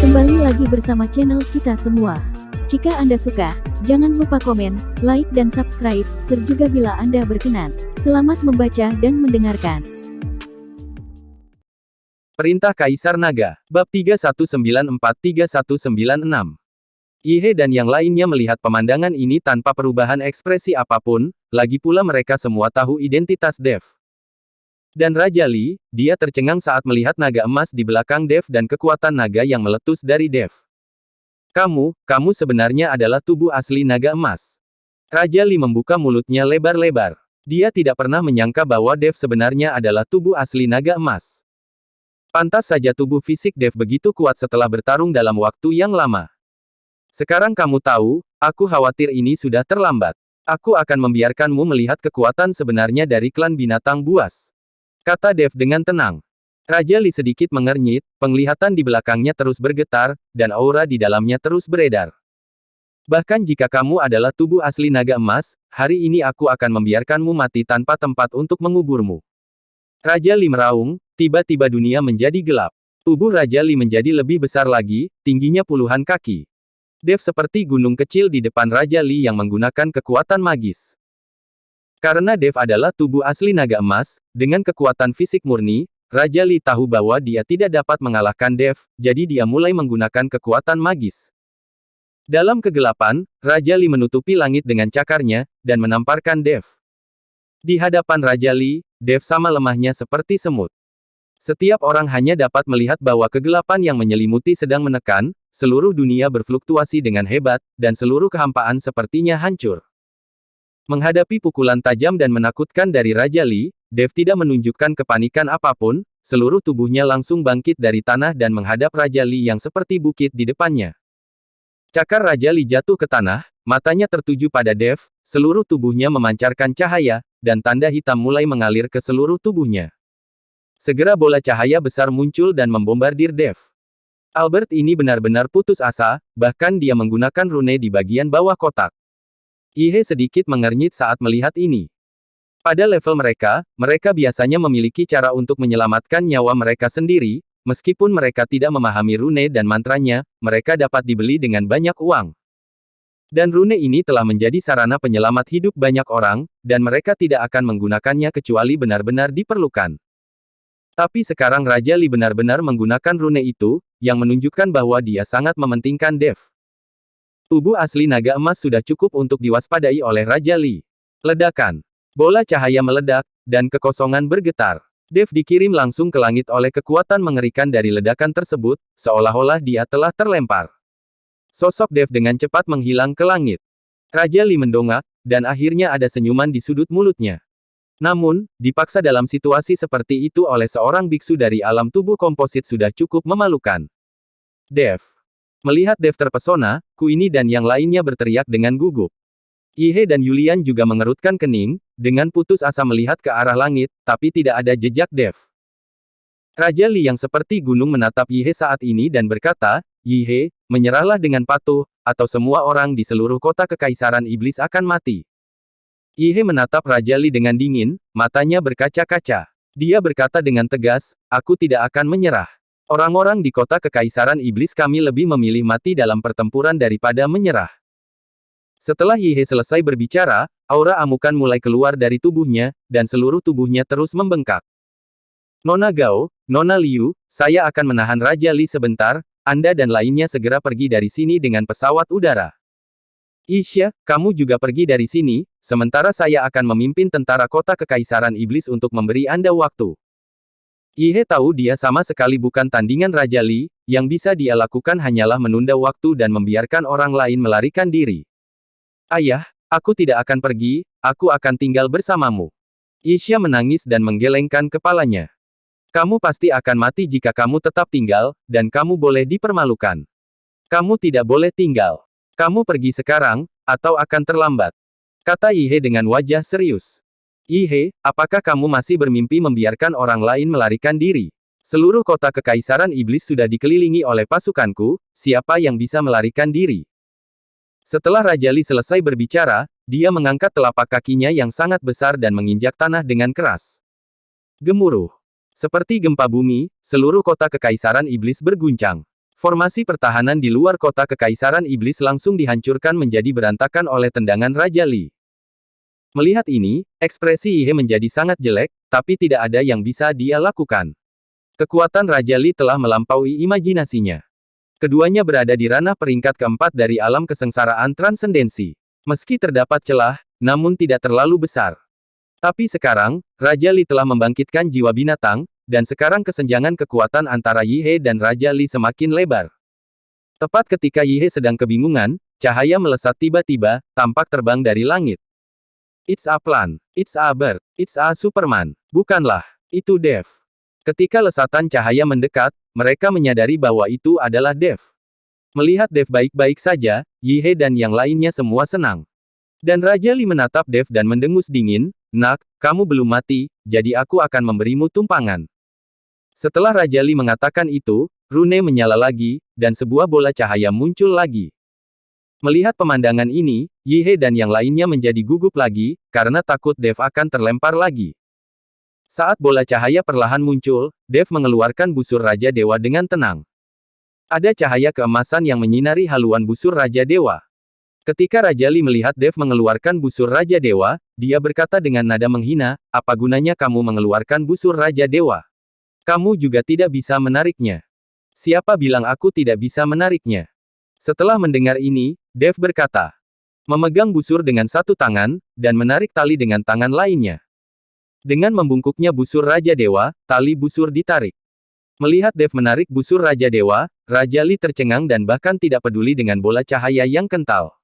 Kembali lagi bersama channel kita semua. Jika Anda suka, jangan lupa komen, like dan subscribe, serta bila Anda berkenan. Selamat membaca dan mendengarkan. Perintah Kaisar Naga, Bab 3194-3196. Ihe dan yang lainnya melihat pemandangan ini tanpa perubahan ekspresi apapun, lagi pula mereka semua tahu identitas Dev. Dan Raja Li, dia tercengang saat melihat naga emas di belakang Dev dan kekuatan naga yang meletus dari Dev. Kamu sebenarnya adalah tubuh asli naga emas. Raja Li membuka mulutnya lebar-lebar. Dia tidak pernah menyangka bahwa Dev sebenarnya adalah tubuh asli naga emas. Pantas saja tubuh fisik Dev begitu kuat setelah bertarung dalam waktu yang lama. Sekarang kamu tahu, aku khawatir ini sudah terlambat. Aku akan membiarkanmu melihat kekuatan sebenarnya dari klan binatang buas. Kata Dev dengan tenang. Raja Li sedikit mengernyit, penglihatan di belakangnya terus bergetar, dan aura di dalamnya terus beredar. Bahkan jika kamu adalah tubuh asli naga emas, hari ini aku akan membiarkanmu mati tanpa tempat untuk menguburmu. Raja Li meraung, tiba-tiba dunia menjadi gelap. Tubuh Raja Li menjadi lebih besar lagi, tingginya puluhan kaki. Dev seperti gunung kecil di depan Raja Li yang menggunakan kekuatan magis. Karena Dev adalah tubuh asli naga emas, dengan kekuatan fisik murni, Raja Li tahu bahwa dia tidak dapat mengalahkan Dev, jadi dia mulai menggunakan kekuatan magis. Dalam kegelapan, Raja Li menutupi langit dengan cakarnya, dan menamparkan Dev. Di hadapan Raja Li, Dev sama lemahnya seperti semut. Setiap orang hanya dapat melihat bahwa kegelapan yang menyelimuti sedang menekan, seluruh dunia berfluktuasi dengan hebat, dan seluruh kehampaan sepertinya hancur. Menghadapi pukulan tajam dan menakutkan dari Raja Li, Dev tidak menunjukkan kepanikan apapun, seluruh tubuhnya langsung bangkit dari tanah dan menghadap Raja Li yang seperti bukit di depannya. Cakar Raja Li jatuh ke tanah, matanya tertuju pada Dev, seluruh tubuhnya memancarkan cahaya, dan tanda hitam mulai mengalir ke seluruh tubuhnya. Segera bola cahaya besar muncul dan membombardir Dev. Albert ini benar-benar putus asa, bahkan dia menggunakan rune di bagian bawah kotak. Ihe sedikit mengernyit saat melihat ini. Pada level mereka biasanya memiliki cara untuk menyelamatkan nyawa mereka sendiri, meskipun mereka tidak memahami rune dan mantranya, mereka dapat dibeli dengan banyak uang. Dan rune ini telah menjadi sarana penyelamat hidup banyak orang, dan mereka tidak akan menggunakannya kecuali benar-benar diperlukan. Tapi sekarang Raja Li benar-benar menggunakan rune itu, yang menunjukkan bahwa dia sangat mementingkan Dev. Tubuh asli naga emas sudah cukup untuk diwaspadai oleh Raja Li. Ledakan. Bola cahaya meledak, dan kekosongan bergetar. Dev dikirim langsung ke langit oleh kekuatan mengerikan dari ledakan tersebut, seolah-olah dia telah terlempar. Sosok Dev dengan cepat menghilang ke langit. Raja Li mendongak, dan akhirnya ada senyuman di sudut mulutnya. Namun, dipaksa dalam situasi seperti itu oleh seorang biksu dari alam tubuh komposit sudah cukup memalukan. Dev. Melihat Dev terpesona, Kuini dan yang lainnya berteriak dengan gugup. Ihe dan Yulian juga mengerutkan kening, dengan putus asa melihat ke arah langit, tapi tidak ada jejak Dev. Raja Li yang seperti gunung menatap Ihe saat ini dan berkata, "Ihe, menyerahlah dengan patuh, atau semua orang di seluruh kota kekaisaran iblis akan mati." Ihe menatap Raja Li dengan dingin, matanya berkaca-kaca. Dia berkata dengan tegas, "Aku tidak akan menyerah. Orang-orang di kota kekaisaran iblis kami lebih memilih mati dalam pertempuran daripada menyerah." Setelah Ihe selesai berbicara, aura amukan mulai keluar dari tubuhnya, dan seluruh tubuhnya terus membengkak. "Nona Gao, Nona Liu, saya akan menahan Raja Li sebentar, Anda dan lainnya segera pergi dari sini dengan pesawat udara. Isya, kamu juga pergi dari sini, sementara saya akan memimpin tentara kota kekaisaran iblis untuk memberi Anda waktu." Ihe tahu dia sama sekali bukan tandingan Raja Li, yang bisa dia lakukan hanyalah menunda waktu dan membiarkan orang lain melarikan diri. "Ayah, aku tidak akan pergi, aku akan tinggal bersamamu." Isya menangis dan menggelengkan kepalanya. "Kamu pasti akan mati jika kamu tetap tinggal, dan kamu boleh dipermalukan. Kamu tidak boleh tinggal. Kamu pergi sekarang, atau akan terlambat," kata Ihe dengan wajah serius. "Ihe, apakah kamu masih bermimpi membiarkan orang lain melarikan diri? Seluruh kota kekaisaran iblis sudah dikelilingi oleh pasukanku, siapa yang bisa melarikan diri?" Setelah Raja Li selesai berbicara, dia mengangkat telapak kakinya yang sangat besar dan menginjak tanah dengan keras. Gemuruh. Seperti gempa bumi, seluruh kota Kekaisaran Iblis berguncang. Formasi pertahanan di luar kota Kekaisaran Iblis langsung dihancurkan menjadi berantakan oleh tendangan Raja Li. Melihat ini, ekspresi Yi He menjadi sangat jelek, tapi tidak ada yang bisa dia lakukan. Kekuatan Raja Li telah melampaui imajinasinya. Keduanya berada di ranah peringkat keempat dari alam kesengsaraan transendensi. Meski terdapat celah, namun tidak terlalu besar. Tapi sekarang, Raja Li telah membangkitkan jiwa binatang, dan sekarang kesenjangan kekuatan antara Yi He dan Raja Li semakin lebar. Tepat ketika Yi He sedang kebingungan, cahaya melesat tiba-tiba, tampak terbang dari langit. It's a plan. It's a bird. It's a Superman. Bukanlah. Itu Dev. Ketika lesatan cahaya mendekat, mereka menyadari bahwa itu adalah Dev. Melihat Dev baik-baik saja, Yi He dan yang lainnya semua senang. Dan Raja Li menatap Dev dan mendengus dingin, "Nak, kamu belum mati, jadi aku akan memberimu tumpangan." Setelah Raja Li mengatakan itu, rune menyala lagi, dan sebuah bola cahaya muncul lagi. Melihat pemandangan ini, Yi He dan yang lainnya menjadi gugup lagi, karena takut Dev akan terlempar lagi. Saat bola cahaya perlahan muncul, Dev mengeluarkan busur Raja Dewa dengan tenang. Ada cahaya keemasan yang menyinari haluan busur Raja Dewa. Ketika Raja Li melihat Dev mengeluarkan busur Raja Dewa, dia berkata dengan nada menghina, "Apa gunanya kamu mengeluarkan busur Raja Dewa? Kamu juga tidak bisa menariknya." "Siapa bilang aku tidak bisa menariknya?" Setelah mendengar ini, Dev berkata, memegang busur dengan satu tangan, dan menarik tali dengan tangan lainnya. Dengan membungkuknya busur Raja Dewa, tali busur ditarik. Melihat Dev menarik busur Raja Dewa, Raja Li tercengang dan bahkan tidak peduli dengan bola cahaya yang kental.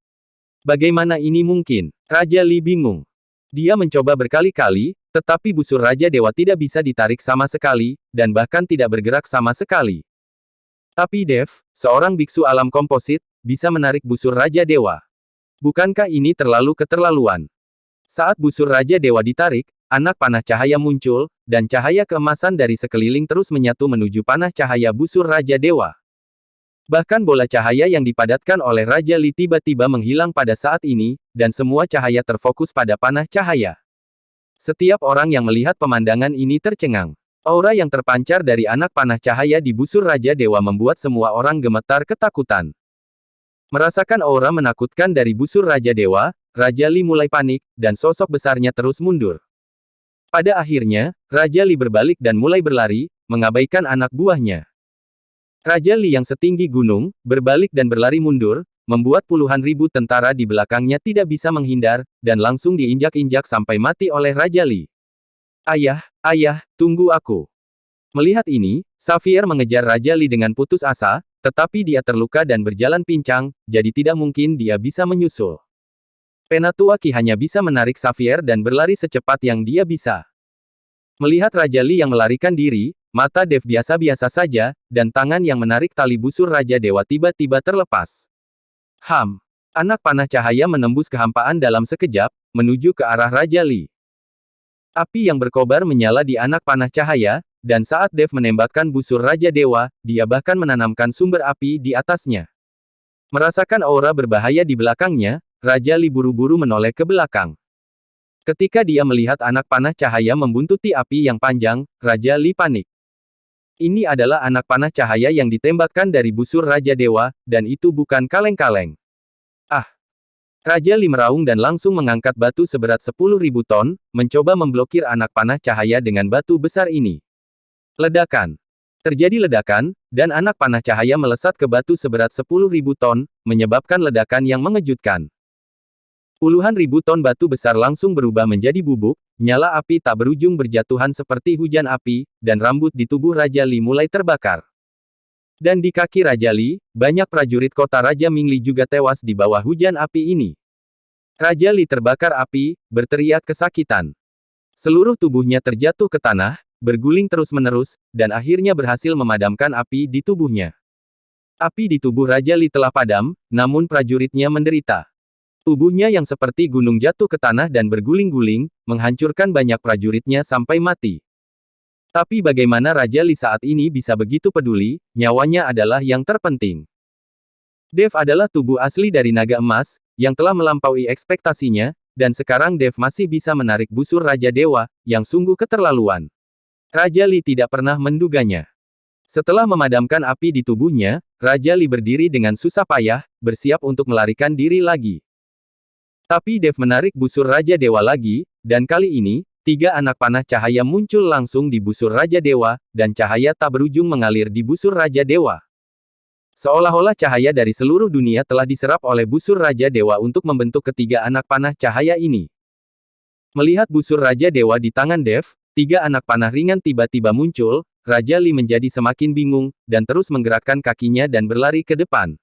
Bagaimana ini mungkin? Raja Li bingung. Dia mencoba berkali-kali, tetapi busur Raja Dewa tidak bisa ditarik sama sekali, dan bahkan tidak bergerak sama sekali. Tapi Dev, seorang biksu alam komposit, bisa menarik busur Raja Dewa. Bukankah ini terlalu keterlaluan? Saat busur Raja Dewa ditarik, anak panah cahaya muncul, dan cahaya keemasan dari sekeliling terus menyatu menuju panah cahaya busur Raja Dewa. Bahkan bola cahaya yang dipadatkan oleh Raja Li tiba-tiba menghilang pada saat ini, dan semua cahaya terfokus pada panah cahaya. Setiap orang yang melihat pemandangan ini tercengang. Aura yang terpancar dari anak panah cahaya di busur Raja Dewa membuat semua orang gemetar ketakutan. Merasakan aura menakutkan dari busur Raja Dewa, Raja Li mulai panik, dan sosok besarnya terus mundur. Pada akhirnya, Raja Li berbalik dan mulai berlari, mengabaikan anak buahnya. Raja Li yang setinggi gunung, berbalik dan berlari mundur, membuat puluhan ribu tentara di belakangnya tidak bisa menghindar, dan langsung diinjak-injak sampai mati oleh Raja Li. "Ayah, ayah, tunggu aku." Melihat ini, Xavier mengejar Raja Li dengan putus asa, tetapi dia terluka dan berjalan pincang, jadi tidak mungkin dia bisa menyusul. Penatua Qi hanya bisa menarik Xavier dan berlari secepat yang dia bisa. Melihat Raja Li yang melarikan diri, mata Dev biasa-biasa saja, dan tangan yang menarik tali busur Raja Dewa tiba-tiba terlepas. Anak panah cahaya menembus kehampaan dalam sekejap, menuju ke arah Raja Li. Api yang berkobar menyala di anak panah cahaya, dan saat Dev menembakkan busur Raja Dewa, dia bahkan menanamkan sumber api di atasnya. Merasakan aura berbahaya di belakangnya, Raja Li buru-buru menoleh ke belakang. Ketika dia melihat anak panah cahaya membuntuti api yang panjang, Raja Li panik. Ini adalah anak panah cahaya yang ditembakkan dari busur Raja Dewa, dan itu bukan kaleng-kaleng. Raja Li meraung dan langsung mengangkat batu seberat 10.000 ton, mencoba memblokir anak panah cahaya dengan batu besar ini. Ledakan. Terjadi ledakan, dan anak panah cahaya melesat ke batu seberat 10.000 ton, menyebabkan ledakan yang mengejutkan. Puluhan ribu ton batu besar langsung berubah menjadi bubuk, nyala api tak berujung berjatuhan seperti hujan api, dan rambut di tubuh Raja Li mulai terbakar. Dan di kaki Raja Li, banyak prajurit kota Raja Mingli juga tewas di bawah hujan api ini. Raja Li terbakar api, berteriak kesakitan. Seluruh tubuhnya terjatuh ke tanah, berguling terus-menerus, dan akhirnya berhasil memadamkan api di tubuhnya. Api di tubuh Raja Li telah padam, namun prajuritnya menderita. Tubuhnya yang seperti gunung jatuh ke tanah dan berguling-guling, menghancurkan banyak prajuritnya sampai mati. Tapi bagaimana Raja Li saat ini bisa begitu peduli, nyawanya adalah yang terpenting. Dev adalah tubuh asli dari naga emas, yang telah melampaui ekspektasinya, dan sekarang Dev masih bisa menarik busur Raja Dewa, yang sungguh keterlaluan. Raja Li tidak pernah menduganya. Setelah memadamkan api di tubuhnya, Raja Li berdiri dengan susah payah, bersiap untuk melarikan diri lagi. Tapi Dev menarik busur Raja Dewa lagi, dan kali ini, 3 anak panah cahaya muncul langsung di busur Raja Dewa, dan cahaya tak berujung mengalir di busur Raja Dewa. Seolah-olah cahaya dari seluruh dunia telah diserap oleh busur Raja Dewa untuk membentuk ketiga anak panah cahaya ini. Melihat busur Raja Dewa di tangan Dev, 3 anak panah ringan tiba-tiba muncul, Raja Li menjadi semakin bingung, dan terus menggerakkan kakinya dan berlari ke depan.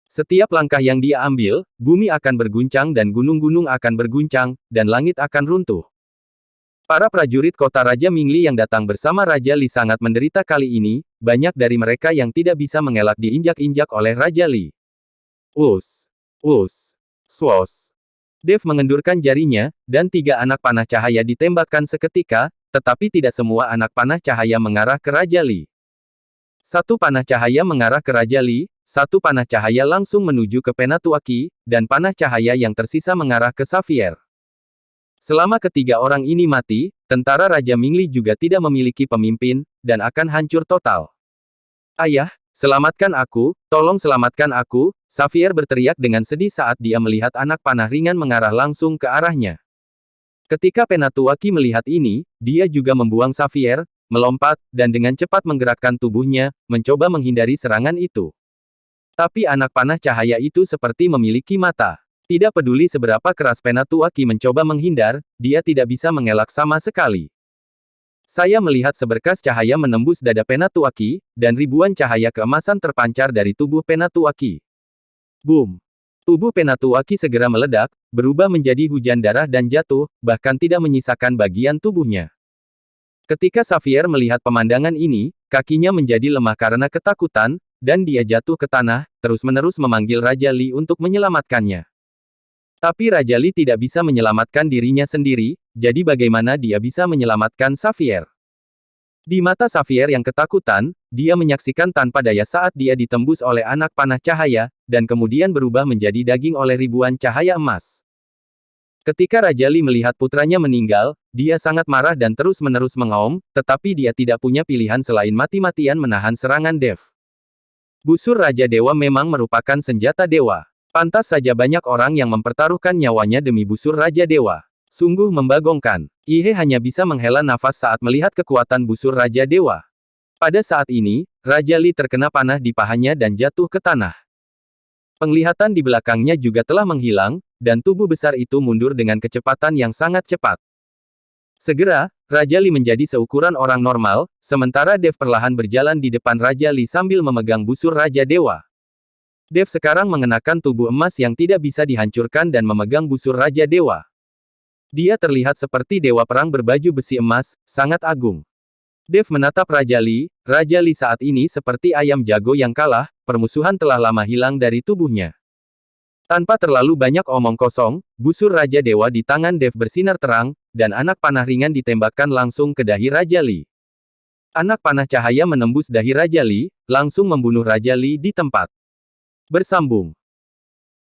Setiap langkah yang dia ambil, bumi akan berguncang dan gunung-gunung akan berguncang, dan langit akan runtuh. Para prajurit kota Raja Mingli yang datang bersama Raja Li sangat menderita kali ini, banyak dari mereka yang tidak bisa mengelak diinjak-injak oleh Raja Li. Swos. Dev mengendurkan jarinya, dan 3 anak panah cahaya ditembakkan seketika, tetapi tidak semua anak panah cahaya mengarah ke Raja Li. 1 panah cahaya mengarah ke Raja Li, 1 panah cahaya langsung menuju ke Penatuaki, dan panah cahaya yang tersisa mengarah ke Xavier. Selama ketiga orang ini mati, tentara Raja Mingli juga tidak memiliki pemimpin, dan akan hancur total. Ayah, selamatkan aku, tolong selamatkan aku, Xavier berteriak dengan sedih saat dia melihat anak panah ringan mengarah langsung ke arahnya. Ketika Penatuaki melihat ini, dia juga membuang Xavier, melompat, dan dengan cepat menggerakkan tubuhnya, mencoba menghindari serangan itu. Tapi anak panah cahaya itu seperti memiliki mata. Tidak peduli seberapa keras Penatuaki mencoba menghindar, dia tidak bisa mengelak sama sekali. Saya melihat seberkas cahaya menembus dada Penatuaki, dan ribuan cahaya keemasan terpancar dari tubuh Penatuaki. Boom! Tubuh Penatuaki segera meledak, berubah menjadi hujan darah dan jatuh, bahkan tidak menyisakan bagian tubuhnya. Ketika Xavier melihat pemandangan ini, kakinya menjadi lemah karena ketakutan, dan dia jatuh ke tanah, terus-menerus memanggil Raja Li untuk menyelamatkannya. Tapi Raja Li tidak bisa menyelamatkan dirinya sendiri, jadi bagaimana dia bisa menyelamatkan Xavier? Di mata Xavier yang ketakutan, dia menyaksikan tanpa daya saat dia ditembus oleh anak panah cahaya, dan kemudian berubah menjadi daging oleh ribuan cahaya emas. Ketika Raja Li melihat putranya meninggal, dia sangat marah dan terus-menerus mengaum, tetapi dia tidak punya pilihan selain mati-matian menahan serangan Dev. Busur Raja Dewa memang merupakan senjata dewa. Pantas saja banyak orang yang mempertaruhkan nyawanya demi busur Raja Dewa. Sungguh membagongkan. Ihe hanya bisa menghela nafas saat melihat kekuatan busur Raja Dewa. Pada saat ini, Raja Li terkena panah di pahanya dan jatuh ke tanah. Penglihatan di belakangnya juga telah menghilang, dan tubuh besar itu mundur dengan kecepatan yang sangat cepat. Segera, Raja Li menjadi seukuran orang normal, sementara Dev perlahan berjalan di depan Raja Li sambil memegang busur Raja Dewa. Dev sekarang mengenakan tubuh emas yang tidak bisa dihancurkan dan memegang busur Raja Dewa. Dia terlihat seperti dewa perang berbaju besi emas, sangat agung. Dev menatap Raja Li saat ini seperti ayam jago yang kalah, permusuhan telah lama hilang dari tubuhnya. Tanpa terlalu banyak omong kosong, busur Raja Dewa di tangan Dev bersinar terang, dan anak panah ringan ditembakkan langsung ke dahi Raja Li. Anak panah cahaya menembus dahi Raja Li, langsung membunuh Raja Li di tempat. Bersambung.